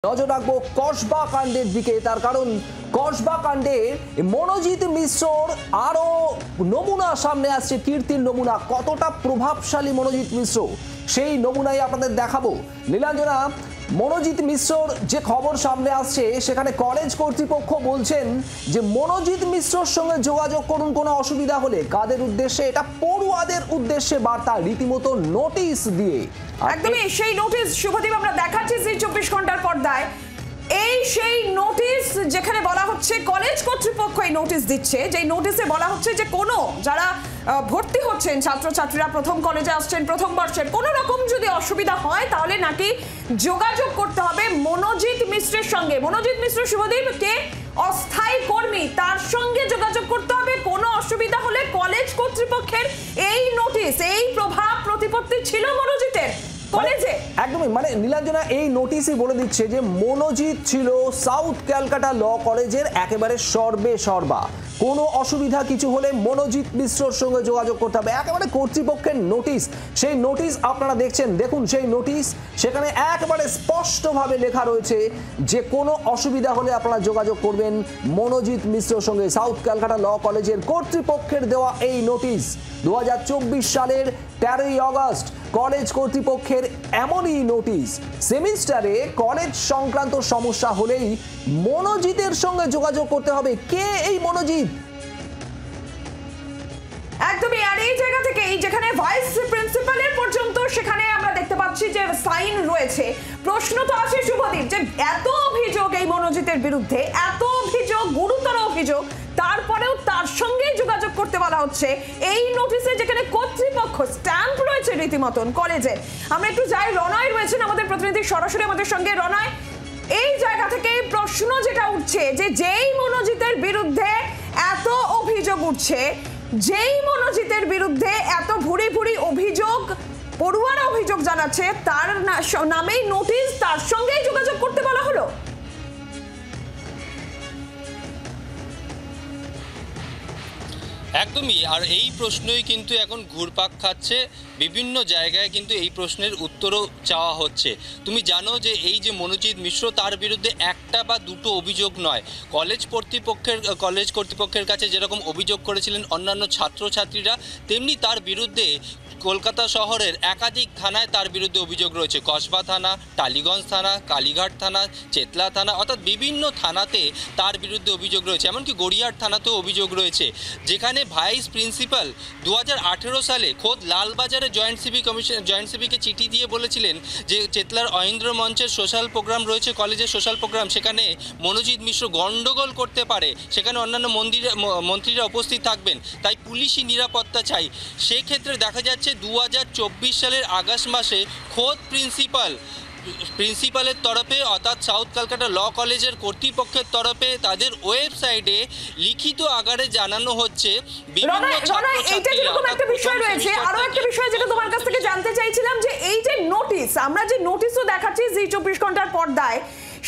নজর রাখবো কসবা কাণ্ডের দিকে। তার কারণ কসবা কাণ্ডে মনোজিৎ মিশ্রর আরো নমুনা সামনে আসছে, কীর্তির নমুনা। কতটা প্রভাবশালী মনোজিৎ মিশ্র সেই নমুনাই আপনাদের দেখাবো। নীলাঞ্জনা, মনোজিৎ মিশ্রর যে খবর সামনে আসছে সেখানে কলেজ কর্তৃপক্ষ বলছেন যে মনোজিৎ মিশ্রর সঙ্গে যোগাযোগ করুন কোনো অসুবিধা হলে। কাদের উদ্দেশ্যে? এটা পড়ুয়াদের উদ্দেশ্যে বার্তা, রীতিমতো নোটিশ দিয়ে। একদমই সেই নোটিশ শুভদীপ আমরা দেখাচ্ছি জি 24 ঘন্টার পর্দায়। এই সেই নোটিশ যেখানে বলা হচ্ছে কলেজ কর্তৃপক্ষ এই নোটিশ দিচ্ছে, যে নোটিশে বলা হচ্ছে যে কোনো যারা ভর্তি হচ্ছেন ছাত্রছাত্রীরা, প্রথম কলেজে আসছেন, প্রথম বর্ষের, কোনো রকম যদি অসুবিধা হয় তাহলে নাকি যোগাযোগ করতে হবে মনোজিৎ মিশ্রের সঙ্গে। মনোজিৎ মিশ্র শুভদীপ কে অস্থায়ী কর্মী, তার সঙ্গে যোগাযোগ করতে হবে। কোনো অসুবিধা হলে কলেজ কর্তৃপক্ষের এই নোটিশ, এই প্রভাব প্রতিপত্তি ছিল মনোজিতের কলেজে। একদমই, মানে নীলাঞ্জনা এই নোটিশই বলে দিচ্ছে যে মনোজিৎ ছিল সাউথ ক্যালকাটা ল কলেজের একেবারে সর্বা। কোনো অসুবিধা কিছু হলে মনোজিৎ মিশ্রর সঙ্গে যোগাযোগ করতে হবে, একেবারে কর্তৃপক্ষের নোটিশ। সেই নোটিশ আপনারা দেখছেন, দেখুন সেই নোটিশ, সেখানে একেবারে স্পষ্টভাবে লেখা রয়েছে যে কোনো অসুবিধা হলে আপনারা যোগাযোগ করবেন মনোজিৎ মিশ্রর সঙ্গে। সাউথ ক্যালকাটা ল কলেজের কর্তৃপক্ষের দেওয়া এই নোটিশ 2024 সালের 13ই আগস্ট কলেজ কর্তৃপক্ষের এমনই নোটিশ। সেমিস্টারে কলেজ সংক্রান্ত সমস্যা হলেই মনোজিতের সঙ্গে যোগাযোগ করতে হবে। কে এই মনোজিৎ? একদমই, আর এই জায়গা থেকে এই যেখানে ভাইস প্রিন্সিপালের পর্যন্ত সেখানে আমরা দেখতে পাচ্ছি যে সাইন রয়েছে। প্রশ্ন তো আসে শুভদীপ, যে এত অভিযোগ এই মনোজিতের বিরুদ্ধে, এত অভিযোগ, গুরুতর অভিযোগ, তারপরেও তার সঙ্গে যোগাযোগ করতে বলা হচ্ছে এই নোটিশে, যেখানে কর্তৃপক্ষ স্ট্যাম্প রয়েছে রীতিমতন কলেজে। আমরা একটু যাই, রনয় রয়েছেন আমাদের প্রতিনিধি সরাসরি আমাদের সঙ্গে। রনয়, এই জায়গা থেকে প্রশ্ন যেটা উঠছে যে যেই মনোজিতের বিরুদ্ধে এত অভিযোগ উঠছে, যেই মনোজিতের বিরুদ্ধে এত ভুরি ভুরি অভিযোগ, পড়ুয়ারা অভিযোগ জানাচ্ছে, তার নামেই নোটিশ, তার সঙ্গেই যোগাযোগ করতে বলা হলো। একদমই, আর এই প্রশ্নই কিন্তু এখন ঘুরপাক খাচ্ছে বিভিন্ন জায়গায়, কিন্তু এই প্রশ্নের উত্তরও চাওয়া হচ্ছে। তুমি জানো যে এই যে মনোজিৎ মিশ্র, তার বিরুদ্ধে একটা বা দুটো অভিযোগ নয়, কলেজ কর্তৃপক্ষের কাছে যেরকম অভিযোগ করেছিলেন অন্যান্য ছাত্রছাত্রীরা, তেমনি তার বিরুদ্ধে কলকাতা শহরের একাধিক থানায় তার বিরুদ্ধে অভিযোগ রয়েছে। কসবা থানা, টালিগঞ্জ থানা, কালীঘাট থানা, চেতলা থানা, অর্থাৎ বিভিন্ন থানাতে তার বিরুদ্ধে অভিযোগ রয়েছে। এমনকি গড়িয়াহাট থানাতেও অভিযোগ রয়েছে, যেখানে ভাইস প্রিন্সিপাল 2018 সালে খোদ লালবাজারে জয়েন্ট সিভিকে চিঠি দিয়ে বলেছিলেন যে চেতলার অহিন্দ্র মঞ্চের সোশ্যাল প্রোগ্রাম রয়েছে, কলেজের সোশ্যাল প্রোগ্রাম, সেখানে মনোজিৎ মিশ্র গণ্ডগোল করতে পারে, সেখানে অন্যান্য মন্ত্রীরা উপস্থিত থাকবেন, তাই পুলিশি নিরাপত্তা চাই। সেক্ষেত্রে দেখা যাচ্ছে 2024 সালের আগস্ট মাসে খোদ প্রিন্সিপালের তরফে, অর্থাৎ সাউথ ক্যালকাটা ল কলেজের কর্তৃপক্ষের তরফে তাদের ওয়েবসাইটে লিখিত আকারে জানানো হচ্ছে বিভিন্ন একটা বিষয় রয়েছে। আরো একটা বিষয় যেটা তোমার কাছ থেকে জানতে চাইছিলাম, যে এই যে নোটিশ, আমরা যে নোটিশও দেখাচ্ছি জি 24 ঘন্টার পর্দায়,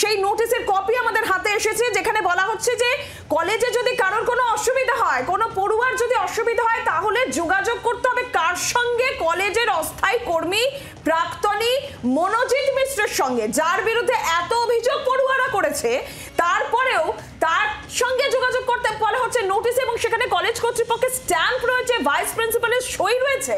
সেই নোটিশের কপি আমাদের হাতে এসেছে, যেখানে বলা হচ্ছে যে কলেজে যদি কারোর কোনো অসুবিধা হয়, কোনো পড়ুয়ার যদি অসুবিধা হয়, তাহলে যোগাযোগ করতে হবে কার সঙ্গে? কলেজের অস্থায়ী কর্মী প্রাক্তনী মনোজিৎ মিশ্রের সঙ্গে, যার বিরুদ্ধে এত অভিযোগ পড়ুয়ারা করেছে। তারপরেও তার সঙ্গে যোগাযোগ করতে বলা হচ্ছে নোটিশ, এবং সেখানে কলেজ কর্তৃপক্ষের স্ট্যাম্প রয়েছে, ভাইস প্রিন্সিপালের সই রয়েছে।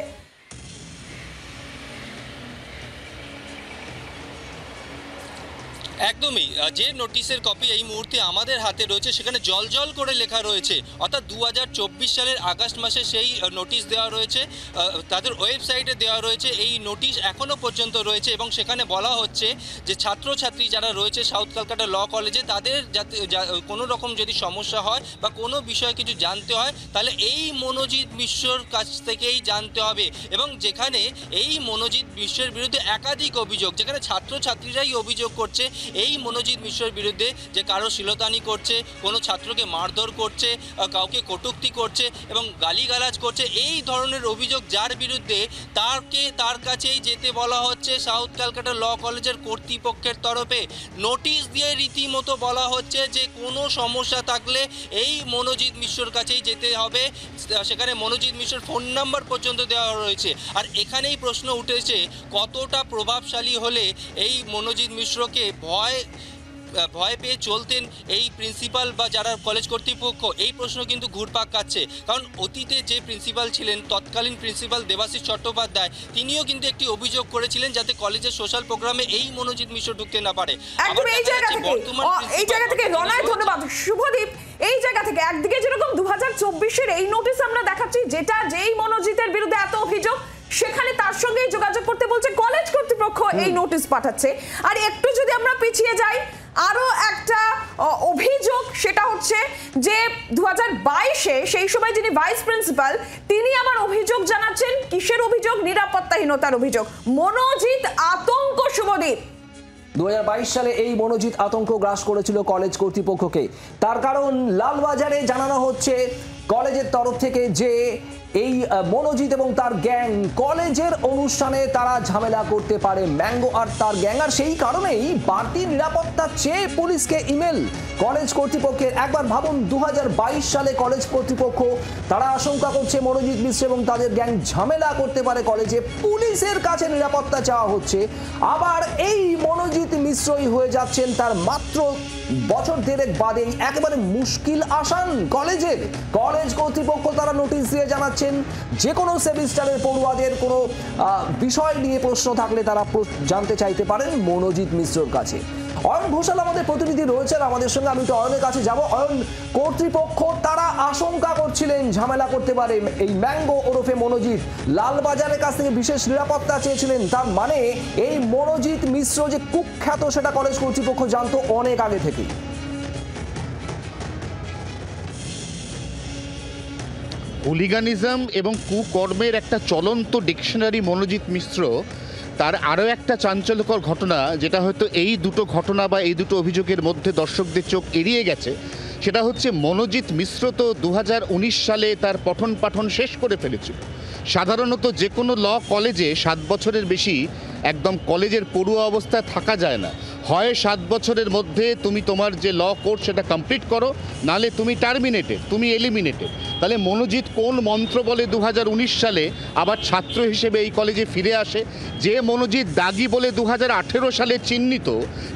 একদমই, যে নোটিশের কপি এই মুহূর্তে আমাদের হাতে রয়েছে সেখানে জল করে লেখা রয়েছে, অর্থাৎ 2024 সালের আগস্ট মাসে সেই নোটিশ দেওয়া রয়েছে, তাদের ওয়েবসাইটে দেওয়া রয়েছে। এই নোটিশ এখনও পর্যন্ত রয়েছে এবং সেখানে বলা হচ্ছে যে ছাত্রছাত্রী যারা রয়েছে সাউথ ক্যালকাটা ল কলেজে, তাদের যাতে কোনো রকম যদি সমস্যা হয় বা কোনো বিষয়ে কিছু জানতে হয়, তাহলে এই মনোজিৎ মিশ্রর কাছ থেকেই জানতে হবে। এবং যেখানে এই মনোজিৎ মিশ্রের বিরুদ্ধে একাধিক অভিযোগ, যেখানে ছাত্রছাত্রীরাই অভিযোগ করছে এই মনোজিৎ মিশ্রের বিরুদ্ধে যে কারো শিলতানি করছে, কোনো ছাত্রকে মারধর করছে, কাউকে কটূক্তি করছে এবং গালিগালাজ করছে, এই ধরনের অভিযোগ যার বিরুদ্ধে তার কাছেই যেতে বলা হচ্ছে সাউথ ক্যালকাটা ল কলেজের কর্তৃপক্ষের তরফে। নোটিশ দিয়ে রীতিমতো বলা হচ্ছে যে কোনো সমস্যা থাকলে এই মনোজিৎ মিশ্রর কাছেই যেতে হবে, সেখানে মনোজিৎ মিশ্রের ফোন নাম্বার পর্যন্ত দেওয়া রয়েছে। আর এখানেই প্রশ্ন উঠেছে কতটা প্রভাবশালী হলে এই মনোজিৎ মিশ্রকে ভয় ভয় পেয়ে চলতেন এই প্রিন্সিপাল বা যারা কলেজ কর্তৃপক্ষ, এই প্রশ্ন কিন্তু ঘুরপাক খাচ্ছে। কারণ অতীতে যে প্রিন্সিপাল ছিলেন, তৎকালীন প্রিন্সিপাল দেবাশিস চট্টোপাধ্যায়, তিনিও কিন্তু একটি অভিযোগ করেছিলেন যাতে কলেজের সোশ্যাল প্রোগ্রামে এই মনোজিৎ মিশ্র ঢুকতে না পারে। একদম এই জায়গা থেকে রনয়, ধন্যবাদ শুভদীপ। এই জায়গা থেকে একদিকে যেরকম 2024-এর এই নোটিশ আমরা দেখাচ্ছি, যেটা যেই মনোজিতের বিরুদ্ধে এত অভিযোগ, সেখানে তার সঙ্গে যোগাযোগ করতে বলছে কলেজ কর্তৃপক্ষ, এই নোটিশ পাঠাচ্ছে। আর একটু যদি আমরা পিছিয়ে যাই, আরো একটা অভিযোগ, সেটা হচ্ছে যে 2022-এ সেই সময় যিনি ভাইস প্রিন্সিপাল, তিনি আবার অভিযোগ জানাচ্ছেন। কিসের অভিযোগ? নিরাপত্তাহীনতার অভিযোগ। মনোজিৎ আতঙ্ক। শুভদীপ, 2022 সালে এই মনোজিৎ আতঙ্ক গ্রাস করেছিল কলেজ কর্তৃপক্ষকে। তার কারণ লালবাজারে জানানো হচ্ছে কলেজের তরফ থেকে যে এই মনোজিৎ এবং তার গ্যাং কলেজের অনুষ্ঠানে তারা ঝামেলা করতে পারে, ম্যাঙ্গো আর তার গ্যাং। আর সেই কারণেই বাড়তি নিরাপত্তা চেয়ে পুলিশকে ইমেল কলেজ কর্তৃপক্ষের। একবার ভাবুন, 2022 সালে কলেজ কর্তৃপক্ষ তারা আশঙ্কা করছে মনোজিৎ মিশ্র এবং তাদের গ্যাং ঝামেলা করতে পারে কলেজে, পুলিশের কাছে নিরাপত্তা চাওয়া হচ্ছে। আবার এই মনোজিৎ মিশ্রই হয়ে যাচ্ছেন তার মাত্র বছর দেড়েক বাদেই একেবারে মুশকিল আসান কলেজের। কলেজ কর্তৃপক্ষ তারা নোটিশ দিয়ে জানাচ্ছেন যে কোনো সেমিস্টারের পড়ুয়াদের কোনো বিষয় নিয়ে প্রশ্ন থাকলে তারা জানতে চাইতে পারেন মনোজিৎ মিশ্রর কাছে। অয়ন ঘোষাল আমাদের প্রতিনিধি রয়েছেন আমাদের সঙ্গে, আমি তো অয়নের কাছে যাব। অয়ন, কর্তৃপক্ষ তারা আশঙ্কা করছিলেন ঝামেলা করতে পারে এই ম্যাঙ্গো ওরফে মনোজিৎ, লালবাজারের কাছ থেকে বিশেষ নিরাপত্তা চেয়েছিলেন। তার মানে এই মনোজিৎ মিশ্র যে কুখ্যাত, সেটা কলেজ কর্তৃপক্ষ জানতো অনেক আগে থেকে। হুলিগানিজম এবং কুকর্মের একটা চলন্ত ডিকশনারি মনোজিৎ মিশ্র। তার আরও একটা চাঞ্চল্যকর ঘটনা, যেটা হয়তো এই দুটো ঘটনা বা এই দুটো অভিযোগের মধ্যে দর্শকদের চোখ এড়িয়ে গেছে, সেটা হচ্ছে মনোজিৎ মিশ্র তো 2019 সালে তার পঠন পাঠন শেষ করে ফেলেছিল। সাধারণত যে কোনো ল কলেজে 7 বছরের বেশি একদম কলেজের পড়ুয়া অবস্থায় থাকা যায় না। হয় 7 বছরের মধ্যে তুমি তোমার যে ল কোর্স সেটা কমপ্লিট করো, নালে তুমি টার্মিনেটেড, তুমি এলিমিনেটেড। তাহলে মনোজিৎ কোন মন্ত্র বলে 2019 সালে আবার ছাত্র হিসেবে এই কলেজে ফিরে আসে? যে মনোজিৎ দাগি বলে 2018 সালে চিহ্নিত,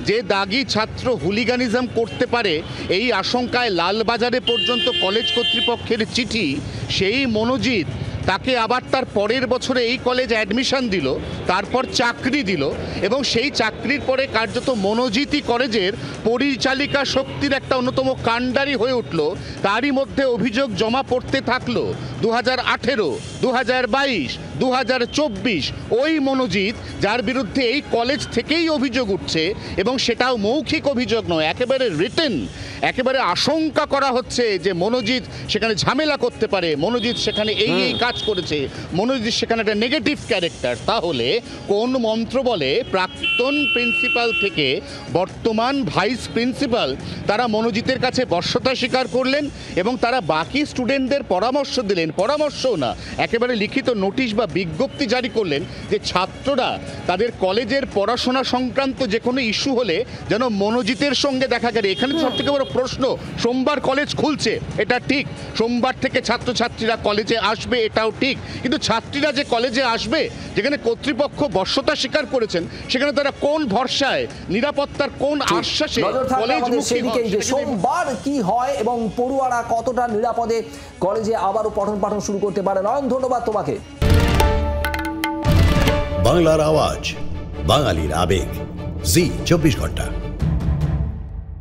যে দাগি ছাত্র হুলিগানিজম করতে পারে এই আশঙ্কায় লালবাজারে পর্যন্ত কলেজ কর্তৃপক্ষের চিঠি, সেই মনোজিৎ তাকে আবার তার পরের বছরে এই কলেজ অ্যাডমিশন দিল, তারপর চাকরি দিল, এবং সেই চাকরির পরে কার্যত মনোজিৎই কলেজের পরিচালিকা শক্তির একটা অন্যতম কাণ্ডারি হয়ে উঠল। তারই মধ্যে অভিযোগ জমা পড়তে থাকলো 2018, 2022, 2024। ওই মনোজিৎ যার বিরুদ্ধে এই কলেজ থেকেই অভিযোগ উঠছে, এবং সেটাও মৌখিক অভিযোগ নয়, একেবারে রিটেন, একেবারে আশঙ্কা করা হচ্ছে যে মনোজিৎ সেখানে ঝামেলা করতে পারে, মনোজিৎ সেখানে এই কাজ করেছে, মনোজিৎ সেখানে একটা নেগেটিভ ক্যারেক্টার। তাহলে কোন মন্ত্র বলে প্রাক্তন প্রিন্সিপাল থেকে বর্তমান ভাইস প্রিন্সিপাল তারা মনোজিতের কাছে বশ্যতা স্বীকার করলেন এবং তারা বাকি স্টুডেন্টদের পরামর্শ দিলেন, পরামর্শও না, একেবারে লিখিত নোটিশ বা বিজ্ঞপ্তি জারি করলেন যে ছাত্ররা তাদের কলেজের পড়াশোনা সংক্রান্ত যে কোনো ইস্যু হলে যেন মনোজিতের সঙ্গে দেখা গেলে। এখানে সবথেকে বড় প্রশ্ন, সোমবার কলেজ খুলছে, এটা ঠিক, সোমবার থেকে ছাত্রছাত্রীরা কলেজে আসবে, এটাও ঠিক, কিন্তু ছাত্রীরা যে কলেজে আসবে, যেখানে কর্তৃপক্ষ বশ্যতা স্বীকার করেছেন, সেখানে তারা কোন ভরসায়, নিরাপত্তার কোন আশ্বাসে কলেজমুখী যে সোমবার কি হয় এবং পড়ুয়ারা কতটা নিরাপদে কলেজে আবারও পঠন পাঠন শুরু করতে পারে। নয়ন, ধন্যবাদ তোমাকে। বাংলার আওয়াজ, বাঙালির আবেগ, জি 24 ঘন্টা।